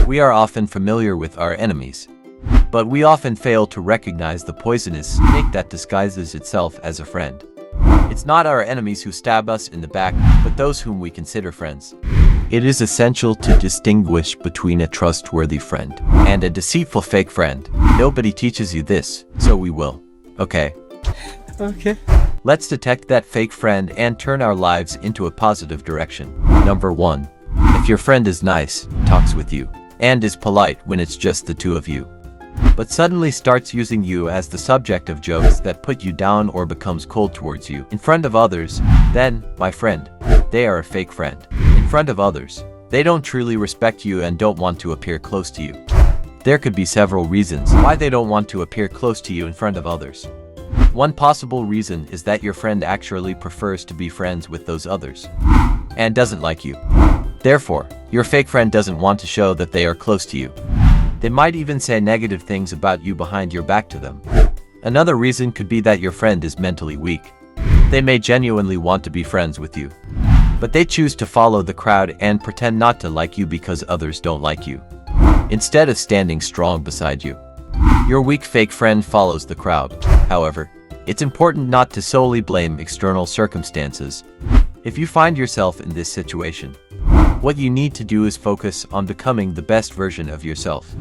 We are often familiar with our enemies, but we often fail to recognize the poisonous snake that disguises itself as a friend. It's not our enemies who stab us in the back, but those whom we consider friends. It is essential to distinguish between a trustworthy friend and a deceitful fake friend. Nobody teaches you this, so we will. Okay. Let's detect that fake friend and turn our lives into a positive direction. Number 1. If your friend is nice, talks with you, and is polite when it's just the two of you, but suddenly starts using you as the subject of jokes that put you down or becomes cold towards you in front of others, then, my friend, they are a fake friend. In front of others, they don't truly respect you and don't want to appear close to you. There could be several reasons why they don't want to appear close to you in front of others. One possible reason is that your friend actually prefers to be friends with those others and doesn't like you. Therefore, your fake friend doesn't want to show that they are close to you. They might even say negative things about you behind your back to them. Another reason could be that your friend is mentally weak. They may genuinely want to be friends with you, but they choose to follow the crowd and pretend not to like you because others don't like you, instead of standing strong beside you. Your weak fake friend follows the crowd. However, it's important not to solely blame external circumstances. If you find yourself in this situation, what you need to do is focus on becoming the best version of yourself.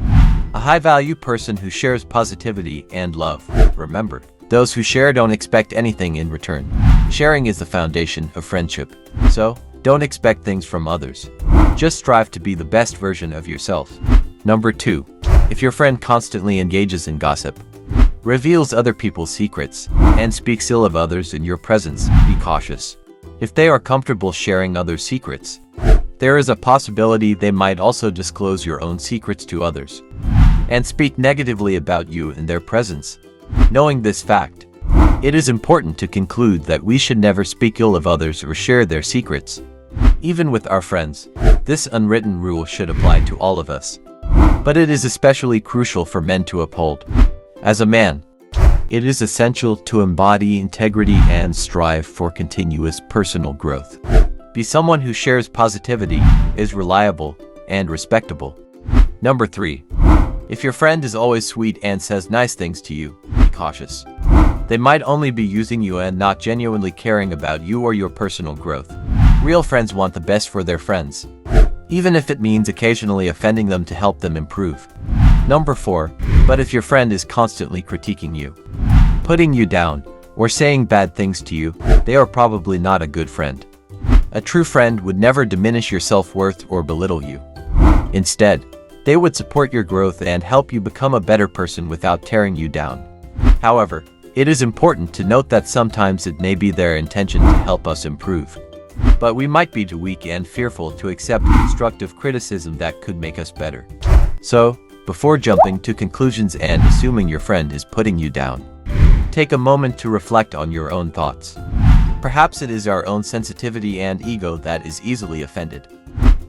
A high-value person who shares positivity and love. Remember, those who share don't expect anything in return. Sharing is the foundation of friendship. So, don't expect things from others. Just strive to be the best version of yourself. Number 2. If your friend constantly engages in gossip, reveals other people's secrets, and speaks ill of others in your presence, be cautious. If they are comfortable sharing others' secrets, there is a possibility they might also disclose your own secrets to others and speak negatively about you in their presence. Knowing this fact, it is important to conclude that we should never speak ill of others or share their secrets. Even with our friends, this unwritten rule should apply to all of us. But it is especially crucial for men to uphold. As a man, it is essential to embody integrity and strive for continuous personal growth. Be someone who shares positivity, is reliable, and respectable. Number 3. If your friend is always sweet and says nice things to you, be cautious. They might only be using you and not genuinely caring about you or your personal growth. Real friends want the best for their friends, even if it means occasionally offending them to help them improve. Number 4. But if your friend is constantly critiquing you, putting you down, or saying bad things to you, they are probably not a good friend. A true friend would never diminish your self-worth or belittle you. Instead, they would support your growth and help you become a better person without tearing you down. However, it is important to note that sometimes it may be their intention to help us improve, but we might be too weak and fearful to accept constructive criticism that could make us better. So, before jumping to conclusions and assuming your friend is putting you down, take a moment to reflect on your own thoughts. Perhaps it is our own sensitivity and ego that is easily offended.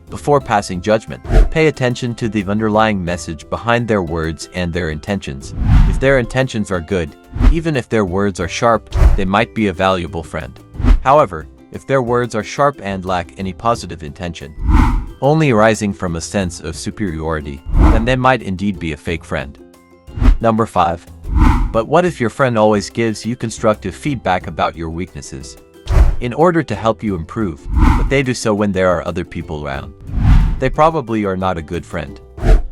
Before passing judgment, pay attention to the underlying message behind their words and their intentions. If their intentions are good, even if their words are sharp, they might be a valuable friend. However, if their words are sharp and lack any positive intention, only arising from a sense of superiority, then they might indeed be a fake friend. Number 5. But what if your friend always gives you constructive feedback about your weaknesses in order to help you improve, but they do so when there are other people around? They probably are not a good friend.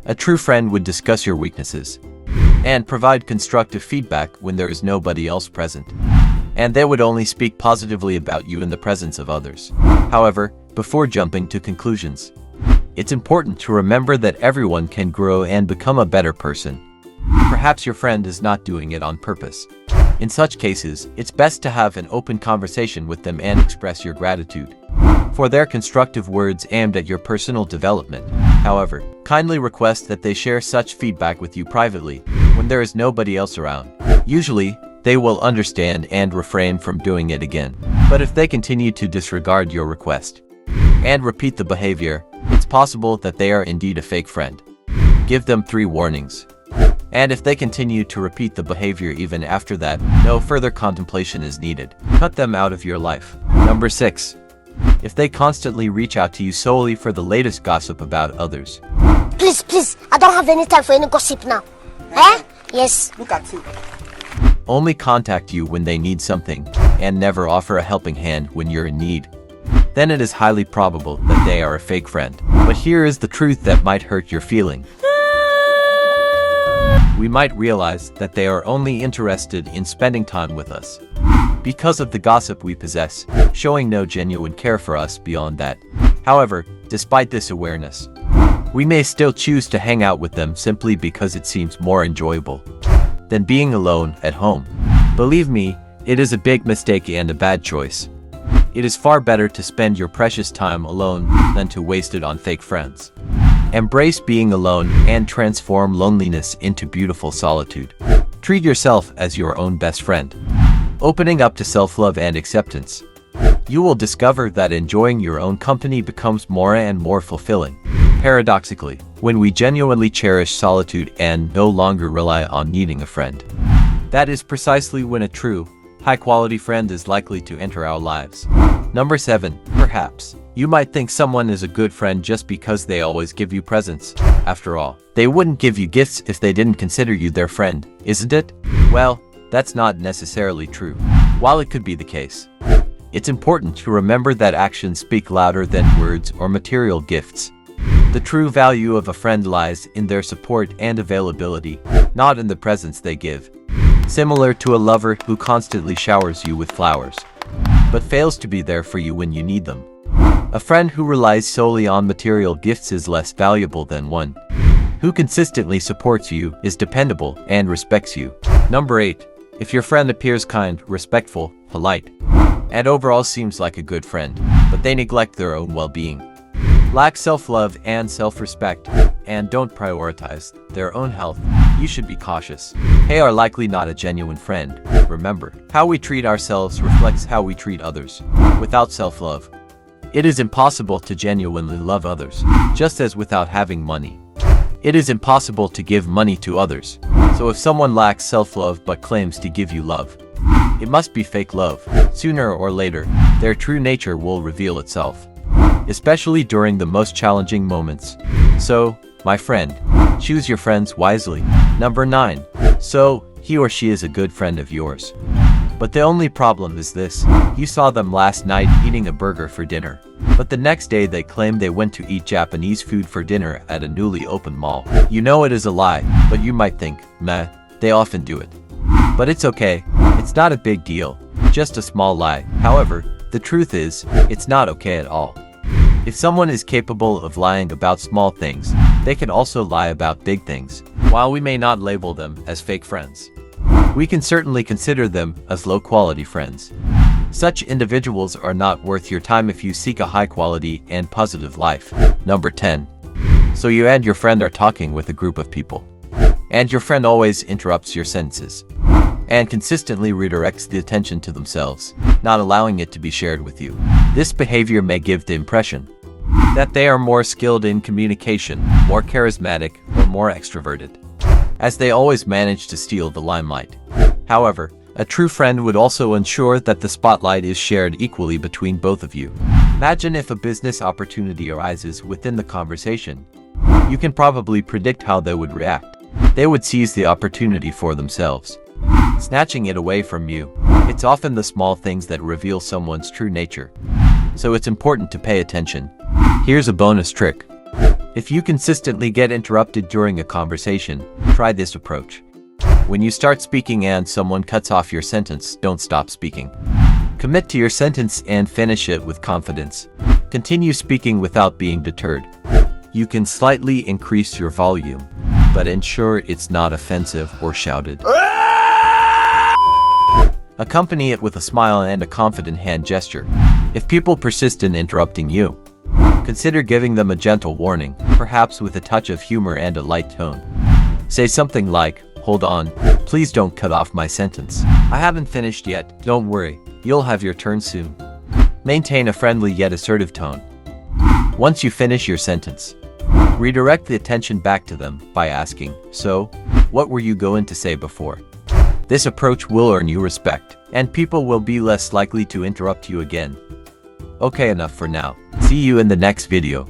A true friend would discuss your weaknesses and provide constructive feedback when there is nobody else present, and they would only speak positively about you in the presence of others. However, before jumping to conclusions, it's important to remember that everyone can grow and become a better person. Perhaps your friend is not doing it on purpose. In such cases, it's best to have an open conversation with them and express your gratitude for their constructive words aimed at your personal development. However, kindly request that they share such feedback with you privately when there is nobody else around. Usually, they will understand and refrain from doing it again. But if they continue to disregard your request and repeat the behavior, it's possible that they are indeed a fake friend. Give them 3 warnings. And if they continue to repeat the behavior even after that, no further contemplation is needed. Cut them out of your life. Number 6. If they constantly reach out to you solely for the latest gossip about others, Please, I don't have any time for any gossip now. Eh? Yes. Look at you. Only contact you when they need something, and never offer a helping hand when you're in need. Then it is highly probable that they are a fake friend. But here is the truth that might hurt your feeling. We might realize that they are only interested in spending time with us because of the gossip we possess, showing no genuine care for us beyond that. However, despite this awareness, we may still choose to hang out with them simply because it seems more enjoyable than being alone at home. Believe me, it is a big mistake and a bad choice. It is far better to spend your precious time alone than to waste it on fake friends. Embrace being alone and transform loneliness into beautiful solitude. Treat yourself as your own best friend, opening up to self-love and acceptance. You will discover that enjoying your own company becomes more and more fulfilling. Paradoxically, when we genuinely cherish solitude and no longer rely on needing a friend, that is precisely when a true, high-quality friend is likely to enter our lives. Number 7. Perhaps you might think someone is a good friend just because they always give you presents. After all, they wouldn't give you gifts if they didn't consider you their friend, isn't it? Well, that's not necessarily true. While it could be the case, it's important to remember that actions speak louder than words or material gifts. The true value of a friend lies in their support and availability, not in the presents they give. Similar to a lover who constantly showers you with flowers, but fails to be there for you when you need them. A friend who relies solely on material gifts is less valuable than one who consistently supports you, is dependable, and respects you. Number 8. If your friend appears kind, respectful, polite, and overall seems like a good friend, but they neglect their own well-being, lack self-love and self-respect, and don't prioritize their own health, you should be cautious. They are likely not a genuine friend. Remember, how we treat ourselves reflects how we treat others. Without self-love, it is impossible to genuinely love others, just as without having money, it is impossible to give money to others. So if someone lacks self-love but claims to give you love, it must be fake love. Sooner or later, their true nature will reveal itself, especially during the most challenging moments. So, my friend, choose your friends wisely. Number 9. So, he or she is a good friend of yours. But the only problem is this: you saw them last night eating a burger for dinner, but the next day they claim they went to eat Japanese food for dinner at a newly opened mall. You know it is a lie, but you might think, meh, they often do it. But it's okay, it's not a big deal, just a small lie. However, the truth is, it's not okay at all. If someone is capable of lying about small things, they can also lie about big things. While we may not label them as fake friends, we can certainly consider them as low-quality friends. Such individuals are not worth your time if you seek a high-quality and positive life. Number 10. So you and your friend are talking with a group of people, and your friend always interrupts your sentences and consistently redirects the attention to themselves, not allowing it to be shared with you. This behavior may give the impression that they are more skilled in communication, more charismatic, or more extroverted, as they always manage to steal the limelight. However, a true friend would also ensure that the spotlight is shared equally between both of you. Imagine if a business opportunity arises within the conversation. You can probably predict how they would react. They would seize the opportunity for themselves, snatching it away from you. It's often the small things that reveal someone's true nature, so it's important to pay attention. Here's a bonus trick. If you consistently get interrupted during a conversation, try this approach. When you start speaking and someone cuts off your sentence, don't stop speaking. Commit to your sentence and finish it with confidence. Continue speaking without being deterred. You can slightly increase your volume, but ensure it's not offensive or shouted. Accompany it with a smile and a confident hand gesture. If people persist in interrupting you, consider giving them a gentle warning, perhaps with a touch of humor and a light tone. Say something like, "Hold on, please don't cut off my sentence. I haven't finished yet, don't worry, you'll have your turn soon." Maintain a friendly yet assertive tone. Once you finish your sentence, redirect the attention back to them by asking, "So, what were you going to say before?" This approach will earn you respect, and people will be less likely to interrupt you again. Okay, enough for now. See you in the next video.